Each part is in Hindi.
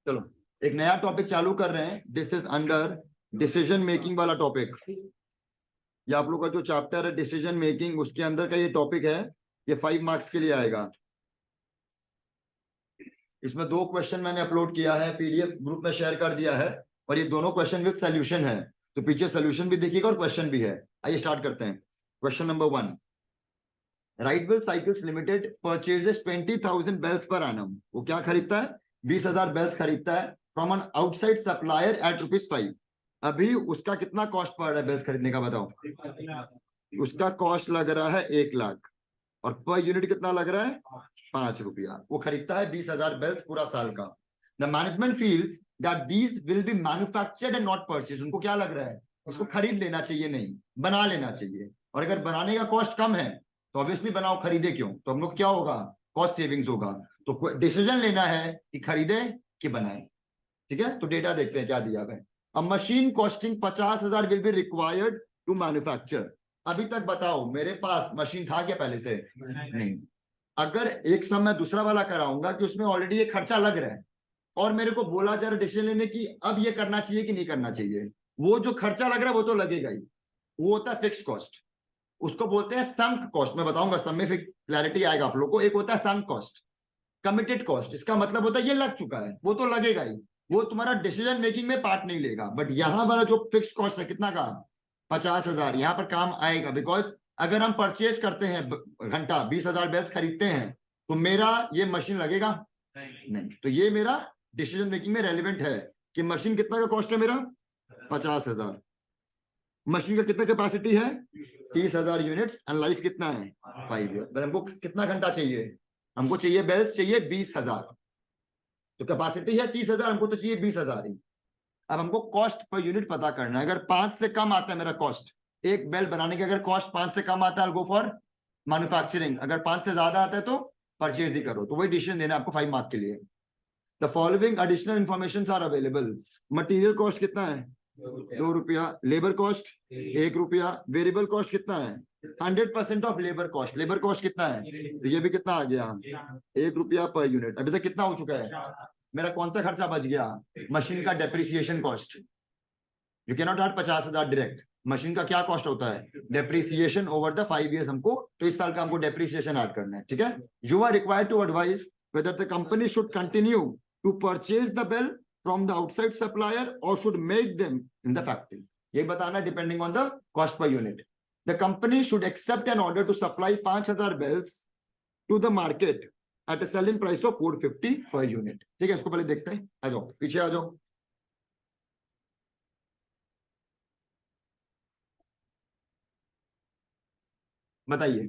चलो एक नया टॉपिक चालू कर रहे हैं। This is under decision making वाला टॉपिक। ये आप लोग का जो चैप्टर है डिसीजन मेकिंग, उसके अंदर का ये टॉपिक है। ये 5 मार्क्स के लिए आएगा। इसमें 2 क्वेश्चन मैंने अपलोड किया है, पीडीएफ ग्रुप में शेयर कर दिया है, और ये दोनों क्वेश्चन विद सोल्यूशन है। तो पीछे सोल्यूशन भी देखिएगा और क्वेश्चन भी है। आइए स्टार्ट करते हैं। Question number 1, Right Wheel Cycles Limited purchases 20,000 bells पर एनम। वो क्या खरीदता है? 20,000 बेल्स खरीदता है from an outside supplier at ₹5। अभी उसका कितना कॉस्ट पड़ रहा है बेल्स खरीदने का, बताओ। उसका कॉस्ट लग रहा है 1 लाख, और पर यूनिट कितना लग रहा है? ₹5। वो खरीदता है 20,000 बेल्स पूरा साल का। The management feels that these will be manufactured and not purchase. उनको क्या लग रहा है? उसको खरीद लेना चाहिए, नहीं बना लेना चाहिए। और अगर बनाने का कॉस्ट कम है तो ऑब्वियसली बनाओ, खरीदे क्यों? तो हम लोग क्या होगा? कॉस्ट सेविंग्स होगा। तो डिसीजन लेना है कि खरीदे कि बनाए। ठीक है, तो डेटा देखते हैं क्या दिया है। A machine costing 50,000 will be required to manufacture. अभी तक बताओ मेरे पास मशीन था क्या पहले से? नहीं। अगर एक सम मैं दूसरा वाला कराऊंगा कि उसमें ऑलरेडी ये खर्चा लग रहा है, और मेरे को बोला जा रहा है डिसीजन लेने की अब ये करना चाहिए कि नहीं करना चाहिए, वो जो खर्चा लग रहा है वो तो लगेगा ही। वो होता है फिक्स्ड कॉस्ट, उसको बोलते हैं संक कॉस्ट। मैं बताऊंगा, सब में फिर क्लैरिटी आएगा आप लोग को। एक होता है संक कॉस्ट, कमिटेड कॉस्ट। इसका मतलब होता है ये लग चुका है, वो तो लगेगा ही, वो तुम्हारा डिसीजन मेकिंग में पार्ट नहीं लेगा। बट यहां वाला जो फिक्स्ड कॉस्ट है कितना का? 50,000। यहां पर काम आएगा, बिकॉज अगर हम परचेज करते हैं घंटा 20,000 बेल्स खरीदते हैं, तो मेरा ये मशीन लगेगा नहीं। तो ये मेरा डिसीजन मेकिंग में रेलिवेंट है कि मशीन कितना का कॉस्ट है मेरा? 50,000। मशीन का कितना कैपेसिटी है? 30,000 यूनिट्स, एंड लाइफ कितना है? 5 ईयर। हमको कितना घंटा चाहिए? हमको चाहिए बेल्स चाहिए 20,000। तो कैपेसिटी है 30,000, हमको तो चाहिए 20,000 ही। अब हमको कॉस्ट पर यूनिट पता करना है। अगर 5 से कम आता है मेरा कॉस्ट, एक बेल बनाने के अगर कॉस्ट 5 से कम आता है, गो फॉर मैन्युफैक्चरिंग। अगर 5 से ज्यादा आता है तो परचेज ही करो। तो वही डिसीजन देना है आपको 5 मार्क के लिए। The following additional information are available. Material cost कितना है? ₹2। Labour cost ₹1। वेरिएबल कॉस्ट कितना है? 100% of labour cost. Labour cost कितना है? तो ये भी कितना आ गया? ₹1 पर यूनिट। अभी तक कितना हो चुका है मेरा? कौन सा खर्चा बच गया? मशीन का depreciation cost. You can not add 50,000 direct. Machine का क्या कॉस्ट होता है? Depreciation over the 5 years. हमको तो इस साल का हमको डेप्रिसिएशन ऐड करना है। ठीक है, you are required to advise whether the company should continue to purchase the bell from the outside supplier or should make them in the factory. ये बताना depending on the cost per unit. The company should accept an order to supply 5,000 bells to the market at a selling price of 450 per unit. ठीक है, इसको पहले देखते हैं। आ जाओ पीछे आ जाओ। बताइए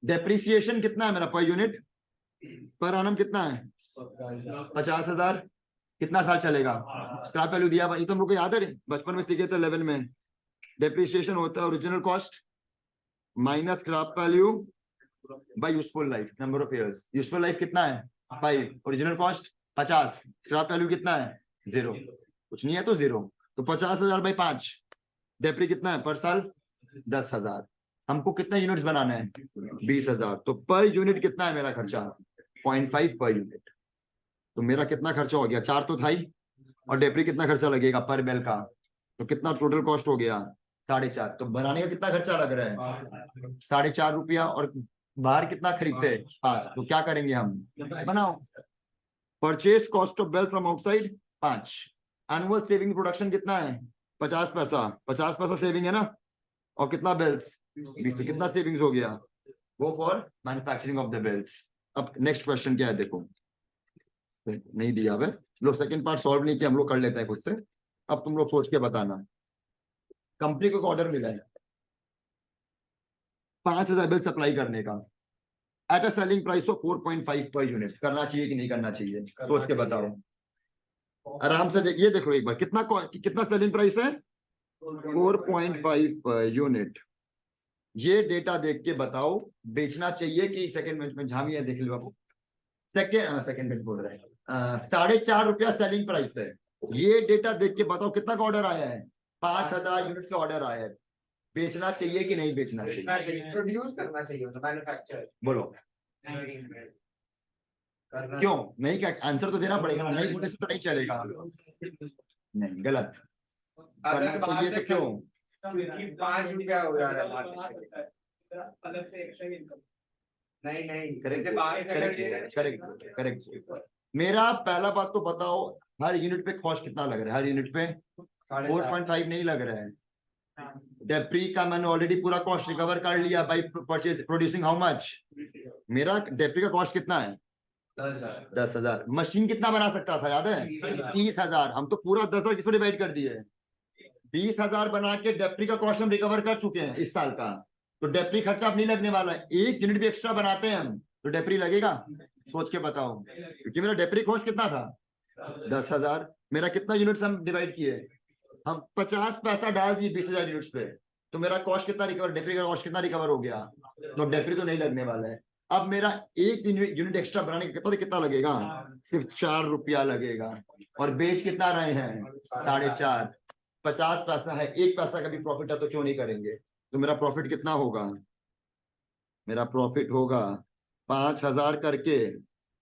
डेप्रिसिएशन कितना है मेरा पर यूनिट? पर एनम कितना है? 50,000। कितना साल चलेगा? स्क्रैप वैल्यू दिया भाई, तो हम लोग को याद है, बचपन में सीखे थे 11 में। डेप्रिसिएशन होता है original cost minus scrap value by useful life, number of years. Useful life कितना है? 5। Original cost 50। स्क्रैप वैल्यू कितना है? 0। कुछ नहीं है तो 0। तो 50,000 बाई 5, डेप्री कितना है पर साल? 10,000। हमको कितना यूनिट्स बनाना है? 20,000। तो पर यूनिट कितना है मेरा खर्चा? 0.5 पर यूनिट। तो मेरा कितना खर्चा हो गया? 4 तो था ही, और डेप्री कितना खर्चा लगेगा पर बेल का? तो कितना टोटल कॉस्ट हो गया? 4.5। तो बनाने का कितना खर्चा लग रहा है? ₹4.5। और बाहर कितना खरीदते हैं? 5। तो क्या करेंगे हम? बनाओ। Purchase cost of bell from outside 5। Annual saving production कितना है? 50 पैसा। 50 पैसा सेविंग है ना, और कितना बेल्स? 20। तो कितना सेविंग्स हो गया? Go for manufacturing of the bells. अब नेक्स्ट क्वेश्चन क्या है देखो, नहीं दिया हुआ लोग, सेकंड पार्ट सॉल्व नहीं किया, हम लोग कर लेते हैं खुद से। अब तुम लोग सोच के बताना। कंपनी को ऑर्डर मिला है 5,000 बिल सप्लाई करने का at a selling price of 4.5 per unit. करना चाहिए कि नहीं करना चाहिए? सोच के बताओ आराम से। देखिए देखो एक बार, कितना सेलिंग प्राइस है? 4.5 पर यूनिट। ये डेटा देख के बताओ बेचना चाहिए कि सेकंड बेंच में झामी है, देख लो बाबू। सेकंड बेंच बोल रहे हैं ₹4.5 सेलिंग प्राइस है। ये डेटा देख के बताओ कितना का ऑर्डर आया है? 5,000 यूनिट्स का ऑर्डर आया है। बेचना चाहिए कि नहीं बेचना चाहिए? प्रोड्यूस करना चाहिए, मैन्युफैक्चर। बोलो। क्यों नहीं? क्या आंसर तो देना पड़ेगा ना, नहीं बोले तो नहीं चलेगा। नहीं, गलत करना चाहिए तो क्यों? 5 रुपया हो जा रहा है अलग से एक्स्ट्रा इनकम। नहीं नहीं, करेक्ट। मेरा पहला बात तो बताओ, हर यूनिट पे कॉस्ट कितना लग रहा है? हर यूनिट पे 4.5 नहीं लग रहा है। डेप्री का मैंने ऑलरेडी पूरा कॉस्ट रिकवर कर लिया by purchase producing how much. मेरा डेप्री का कॉस्ट कितना है? 10,000। मशीन कितना बना सकता था याद है? 30,000। हम तो पूरा 10,000 किसमें डिवाइड कर दिए? 20,000 बना के डेप्री का कॉस्ट हम रिकवर कर चुके हैं इस साल का। तो डेप्री खर्चा अब नहीं लगने वाला है। एक यूनिट भी एक्स्ट्रा बनाते हैं हम तो डेप्री लगेगा? सोच के बताओ, क्योंकि मेरा डेप्री कॉस्ट कितना था? 10,000। मेरा कितना यूनिट हम डिवाइड किए? हम 50 पैसा डाल दिए 20,000 यूनिट्स पे, तो मेरा कॉस्ट कितना रिकवर, डेप्री का कॉस्ट कितना रिकवर हो गया? तो डेप्री तो नहीं लगने वाला है। अब मेरा एक यूनिट एक्स्ट्रा बनाने के पता कितना लगेगा? सिर्फ 4 रुपया लगेगा। और बेच कितना रहे हैं? 4.5। 50 पैसा है, 1 पैसा का भी प्रॉफिट है तो क्यों नहीं करेंगे? तो मेरा प्रॉफिट कितना होगा? मेरा प्रॉफिट होगा 5,000 करके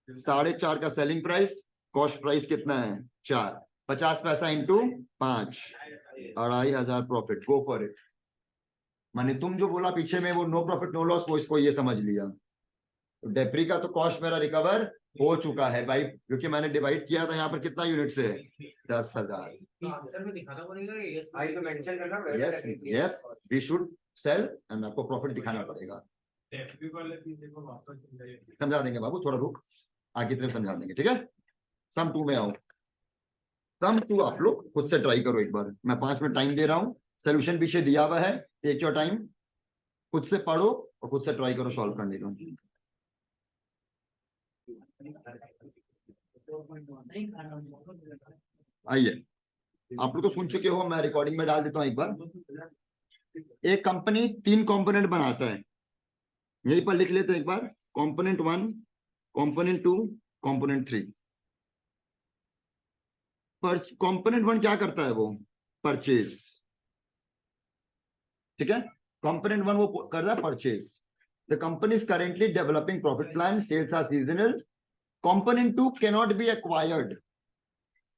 4.5 का सेलिंग प्राइस, कॉस्ट प्राइस कितना है? 4। 50 पैसा into 5, 2,500 profit. Go for it. माने तुम जो बोला पीछे में वो नो प्रॉफिट नो लॉस, वो इसको ये समझ लिया। तो डेप्री का तो कॉस्ट मेरा रिकवर हो चुका है भाई, क्योंकि मैंने डिवाइड किया था यहाँ पर कितना यूनिट से? 10,000। Yes, we should sell and आपको प्रॉफिट दिखाना पड़ेगा। समझा देंगे बाबू, थोड़ा रुक, आगे तरफ समझा देंगे, ठीक है? सम 2 में आओ। सम 2 आप लोग खुद से ट्राई करो एक बार। मैं 5 मिनट टाइम दे रहा हूँ, सोल्यूशन पीछे दिया हुआ है, टेक योर टाइम, खुद से पढ़ो और खुद से ट्राई करो सॉल्व करने का। आइए, आप लोग तो सुन चुके हो, मैं रिकॉर्डिंग में डाल देता हूं एक बार। एक कंपनी 3 कंपोनेंट बनाता है, यहीं पर लिख लेते हैं एक बार। Component 1, component 2, component 3। पर कंपोनेंट 1 क्या करता है? वो परचेज, ठीक है? कंपोनेंट 1 वो कर रहा है purchase. The company is currently developing profit plan, sales are seasonal. Component 2 cannot be acquired,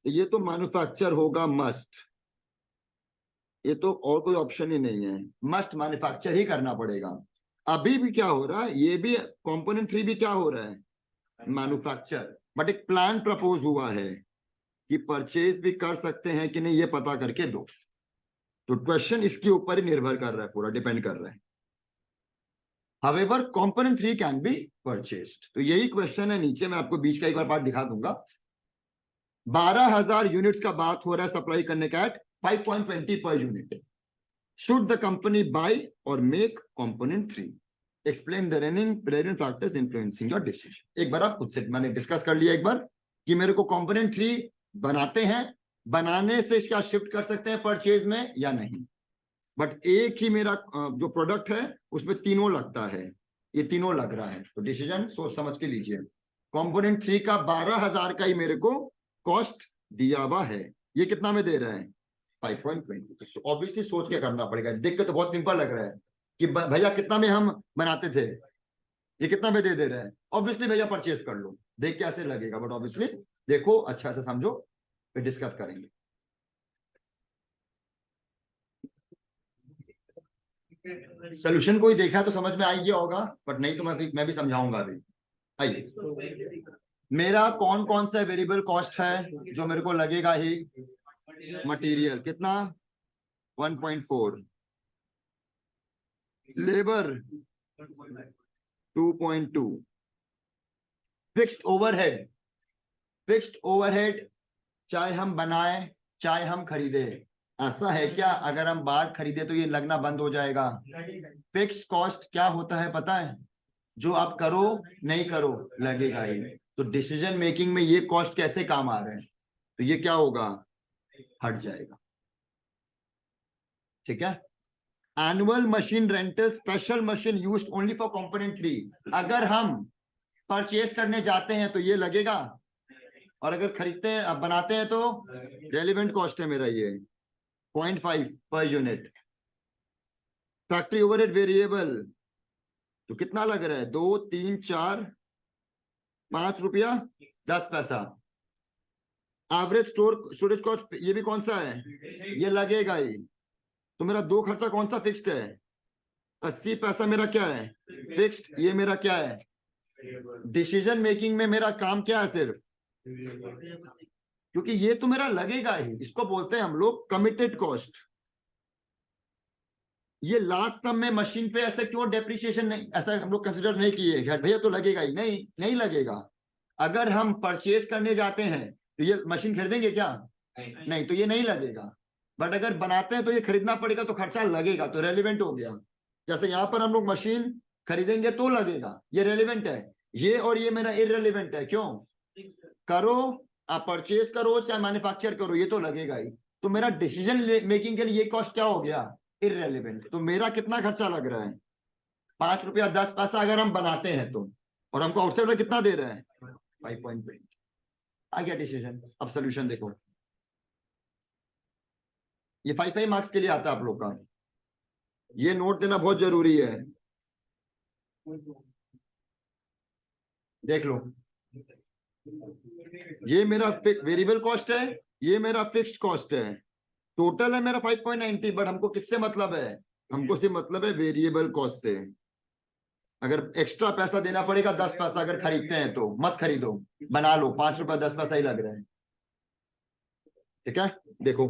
ये तो मैन्युफैक्चर होगा मस्ट, ये तो और कोई ऑप्शन ही नहीं है, मस्ट मैन्युफैक्चर ही करना पड़ेगा। अभी भी क्या हो रहा है? ये भी कंपोनेंट 3 भी क्या हो रहा है? मैन्युफैक्चर। बट एक प्लान प्रपोज हुआ है कि परचेज भी कर सकते हैं कि नहीं, ये पता करके दो। तो क्वेश्चन इसके ऊपर ही निर्भर कर रहा है, पूरा डिपेंड कर रहा है। However, component 3 can be purchased। तो यही क्वेश्चन है नीचे, मैं आपको बीच का एक बार पार्ट दिखा दूंगा। 12,000 यूनिट्स का बात हो रहा है सप्लाई करने का at 5.20 per unit. Should the company buy or make component 3? Explain the relevant factors influencing your decision. एक बार आप खुद से, मैंने डिस्कस कर लिया एक बार कि मेरे को कंपोनेंट 3 बनाते हैं, बनाने से क्या शिफ्ट कर सकते हैं परचेज में या नहीं। बट एक ही मेरा जो प्रोडक्ट है उसमें तीनों लगता है, ये तीनों लग रहा है, तो डिसीजन सोच समझ के लीजिए। कंपोनेंट 3 का 12,000 का ही मेरे को कॉस्ट दिया हुआ है, ये कितना में दे रहा है? 5.20। ऑब्वियसली सोच के करना पड़ेगा, देख के तो बहुत सिंपल लग रहा है कि भैया कितना में हम बनाते थे, ये कितना में दे रहे हैं। ऑब्वियसली भैया परचेज कर लो, देख के ऐसे लगेगा, बट ऑब्वियसली देखो, अच्छा से समझो, फिर डिस्कस करेंगे। सोल्यूशन कोई देखा तो समझ में आ गया होगा, बट नहीं तो मैं भी समझाऊंगा अभी। आइए, मेरा कौन कौन सा वेरिएबल कॉस्ट है जो मेरे को लगेगा ही? मटेरियल कितना? 1.4, labour 2.2, fixed overhead, fixed overhead चाहे हम बनाए चाहे हम खरीदे, ऐसा है क्या अगर हम बाहर खरीदे तो ये लगना बंद हो जाएगा? फिक्स्ड कॉस्ट क्या होता है पता है? जो आप करो नहीं करो लगेगा ही। तो डिसीजन मेकिंग में ये कॉस्ट कैसे काम आ रहे हैं? तो ये क्या होगा? हट जाएगा, ठीक है? Annual machine rental, special machine used only for component 3। अगर हम परचेज करने जाते हैं तो ये लगेगा, और अगर खरीदते हैं बनाते हैं तो रेलिवेंट कॉस्ट है मेरा ये 0.5 per unit. Factory overhead variable तो कितना लग रहा है? 2, 3, 4, ₹5.10। एवरेज स्टोरेज कॉस्ट ये भी कौन सा है, ये लगेगा ही। तो मेरा दो खर्चा कौन सा फिक्स्ड है, 80 पैसा मेरा क्या है फिक्स्ड, ये मेरा क्या है। डिसीजन मेकिंग में मेरा काम क्या है सिर्फ, क्योंकि ये तो मेरा लगेगा ही, इसको बोलते हैं हम लोग कमिटेड कॉस्ट। ये लास्ट सम में मशीन पे ऐसा क्यों डेप्रिसिएशन नहीं, ऐसा हम लोग कंसिडर नहीं किए भैया तो लगेगा ही, नहीं नहीं लगेगा। अगर हम परचेज करने जाते हैं तो ये मशीन खरीदेंगे क्या, नहीं, तो ये नहीं लगेगा। बट अगर बनाते हैं तो ये खरीदना पड़ेगा, तो खर्चा लगेगा, तो रेलिवेंट हो गया। जैसे यहाँ पर हम लोग मशीन खरीदेंगे तो लगेगा, ये रेलिवेंट है। ये और ये मेरा इररेलिवेंट है, क्यों, करो आप परचेज करो चाहे मैन्युफैक्चर करो, ये तो लगेगा ही। तो मेरा डिसीजन मेकिंग के लिए ये कॉस्ट क्या हो गया, इररेलिवेंट। तो मेरा कितना खर्चा लग रहा है, ₹5.10 अगर हम बनाते हैं तो, और हमको आउटसाइड में कितना दे रहे हैं 5.20। आ गया डिसीजन। अब सोल्यूशन देखो, ये 5 मार्क्स के लिए आता है आप लोग का, ये नोट देना बहुत जरूरी है। देख लो, ये मेरा वेरिएबल कॉस्ट है, ये मेरा फिक्स्ड कॉस्ट है, टोटल है मेरा 5.90। बट हमको किससे मतलब है, हमको सिर्फ मतलब है वेरिएबल कॉस्ट से। अगर एक्स्ट्रा पैसा देना पड़ेगा 10 पैसा अगर खरीदते हैं तो मत खरीदो, बना लो, ₹5.10 ही लग रहा है। ठीक है, देखो